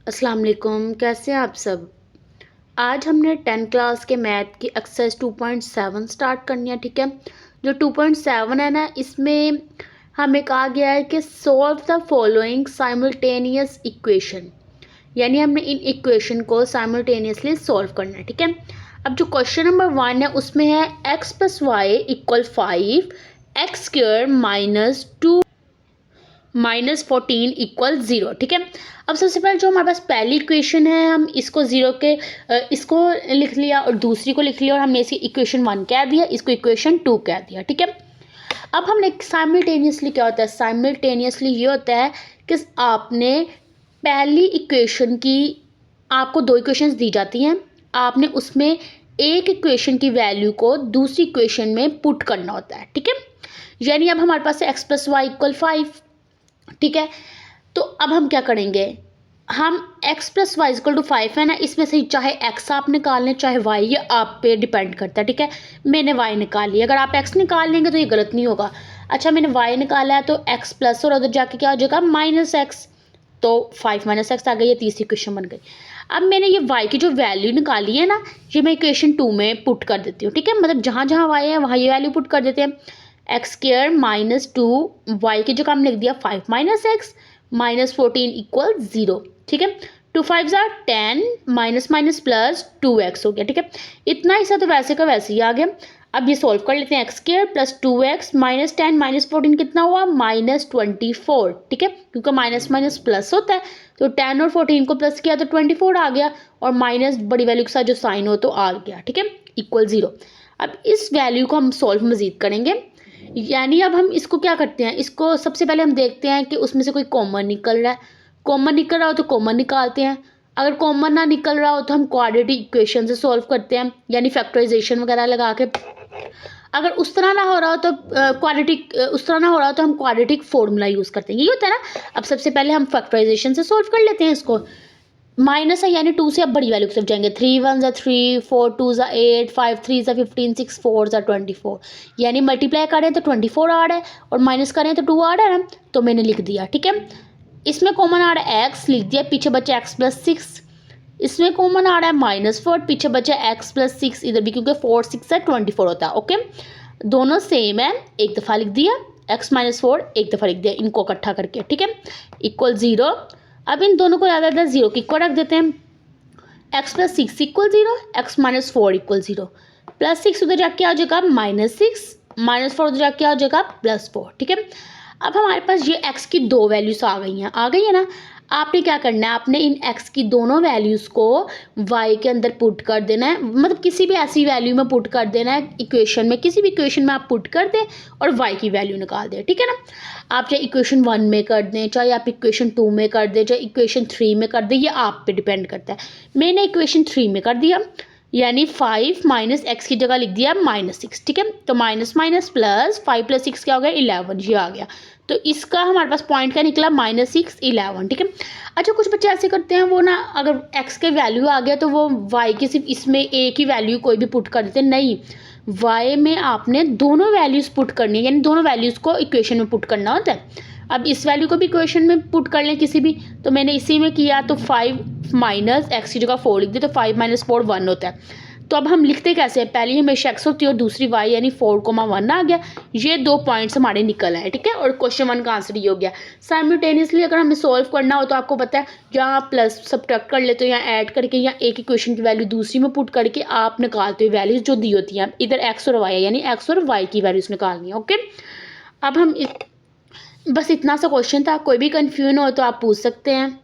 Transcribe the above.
अस्सलाम वालेकुम, कैसे हैं आप सब। आज हमने 10th क्लास के मैथ की एक्सरसाइज 2.7 स्टार्ट करनी है। ठीक है, जो 2.7 है ना, इसमें हमें कहा गया है कि solve the following simultaneous equation, यानी हमने इन इक्वेशन को साइमल्टेनियसली सॉल्व करना है। ठीक है, अब जो क्वेश्चन नंबर 1 है उसमें है x + y = 5, एक्स स्क्वायर -2 -14 = 0। ठीक है, अब सबसे पहले जो हमारे पास पहली इक्वेशन है हम इसको ज़ीरो के इसको लिख लिया और दूसरी को लिख लिया और हमने इसी इक्वेशन 1 कह दिया, इसको इक्वेशन 2 कह दिया। ठीक है, अब हमने साइमल्टेनियसली क्या होता है, साइमल्टेनियसली ये होता है कि आपने पहली इक्वेशन की, आपको दो इक्वेशंस दी जाती हैं, आपने उसमें एक इक्वेशन की वैल्यू को दूसरी इक्वेशन में पुट करना होता है। ठीक है, यानी अब हमारे पास x + y = 5। ठीक है, तो अब हम क्या करेंगे, हम x + y = 5 है ना, इसमें से चाहे x आप निकाल लें चाहे y, ये आप पे डिपेंड करता है। ठीक है, मैंने y निकाल लिया, अगर आप x निकाल लेंगे तो ये गलत नहीं होगा। अच्छा, मैंने y निकाला है तो x प्लस और उधर जाके क्या हो जाएगा -x, तो 5 - x आ गई, ये तीसरी इक्वेशन बन गई। अब मैंने ये y की जो वैल्यू निकाली है ना, ये मैं इक्वेशन 2 में पुट कर देती हूँ। ठीक है, मतलब जहाँ जहाँ y है वहाँ ये वैल्यू पुट कर देते हैं। x² -2, y की जगह हमने लिख दिया 5 - x, -14 = 0। ठीक है, 2 5 = 10, माइनस माइनस प्लस 2x हो गया। ठीक है, इतना हिस्सा तो वैसे का वैसे ही आ गया। अब ये सॉल्व कर लेते हैं, x² + 2x -10 -14 कितना हुआ, -24। ठीक है, क्योंकि माइनस माइनस प्लस होता है तो 10 और 14 को प्लस किया तो 24 आ गया, और माइनस बड़ी वैल्यू के साथ जो साइन हो तो आ गया। ठीक है, = 0। अब इस वैल्यू को हम सॉल्व मजीद करेंगे, यानी अब हम इसको क्या करते हैं, इसको सबसे पहले हम देखते हैं कि उसमें से कोई कॉमन निकल रहा है। कॉमन निकल रहा हो तो कॉमन निकालते हैं, अगर कॉमन ना निकल रहा हो तो हम क्वाड्रेटिक इक्वेशन से सॉल्व करते हैं, यानी फैक्टराइजेशन वगैरह लगा के। अगर उस तरह ना हो रहा हो तो उस तरह ना हो रहा हो तो हम क्वाड्रेटिक फॉर्मूला यूज़ करते हैं, ये होता है ना। अब सबसे पहले हम फैक्टराइजेशन से सॉल्व कर लेते हैं इसको। माइनस है यानी 2 से अब बड़ी वैल्यू की तरफ जाएंगे, 3 1 = 3, 4 2 = 8, 5 3 = 15, 6 4 = 24, यानी मल्टीप्लाई करें तो 24 आ रहा है और माइनस करें तो 2 आ रहा है ना, तो मैंने लिख दिया। ठीक है, इसमें कॉमन आ रहा है x, लिख दिया, पीछे बचा x + 6। इसमें कॉमन आ रहा है -4, पीछे बचा x + 6, इधर भी क्योंकि 4 6 से 24 होता है। ओके, दोनों सेम है, एक दफ़ा लिख दिया, x - 4 एक दफ़ा लिख दिया, इनको इकट्ठा करके। ठीक है, = 0। अब इन दोनों को ज़्यादा 0 की इक्वल रख देते हैं, x + 6 = 0, x - 4 = 0, +6 उधर जाके आ जाएगा -6, -4 उधर जाके आ जाएगा +4। ठीक है, अब हमारे पास ये x की दो वैल्यूज़ आ गई है ना। आपने क्या करना है, आपने इन x की दोनों वैल्यूज़ को y के अंदर पुट कर देना है, मतलब किसी भी ऐसी वैल्यू में पुट कर देना है, इक्वेशन में, किसी भी इक्वेशन में आप पुट कर दें और y की वैल्यू निकाल दें। ठीक है ना, आप चाहे इक्वेशन 1 में कर दें, चाहे आप इक्वेशन 2 में कर दें, चाहे इक्वेशन 3 में कर दें, ये आप पे डिपेंड करता है। मैंने इक्वेशन 3 में कर दिया, यानी 5 - x की जगह लिख दिया -6। ठीक है, तो माइनस माइनस प्लस 5 + 6 क्या हो गया, 11, ये आ गया। तो इसका हमारे पास पॉइंट क्या निकला, -6 11। ठीक है, अच्छा कुछ बच्चे ऐसे करते हैं, वो ना अगर x के वैल्यू आ गया तो वो y की सिर्फ इसमें एक ही वैल्यू कोई भी पुट कर देते हैं। नहीं, y में आपने दोनों वैल्यूज़ पुट करनी है, यानी दोनों वैल्यूज़ को इक्वेशन में पुट करना होता है। अब इस वैल्यू को भी इक्वेशन में पुट कर लें किसी भी, तो मैंने इसी में किया, तो 5 - x की जगह 4 लिख दिया, तो 5 - 4 1 होता है। तो अब हम लिखते कैसे हैं, पहली हमेशा x होती है और दूसरी y, यानी 4, 1 आ गया। ये दो पॉइंट्स हमारे निकल आए। ठीक है, और क्वेश्चन 1 का आंसर ये हो गया। साइमल्टेनियसली अगर हमें सॉल्व करना हो तो आपको पता है, यहाँ प्लस सब्ट्रैक्ट कर लेते हो, या ऐड करके, या एक इक्वेशन की वैल्यू दूसरी में पुट करके आप निकालते हो वैल्यूज जो दी होती हैं। इधर x और y है, यानी x और y की वैल्यूज निकालनी है। ओके, अब हम बस इतना सा क्वेश्चन था, कोई भी कन्फ्यूजन हो तो आप पूछ सकते हैं।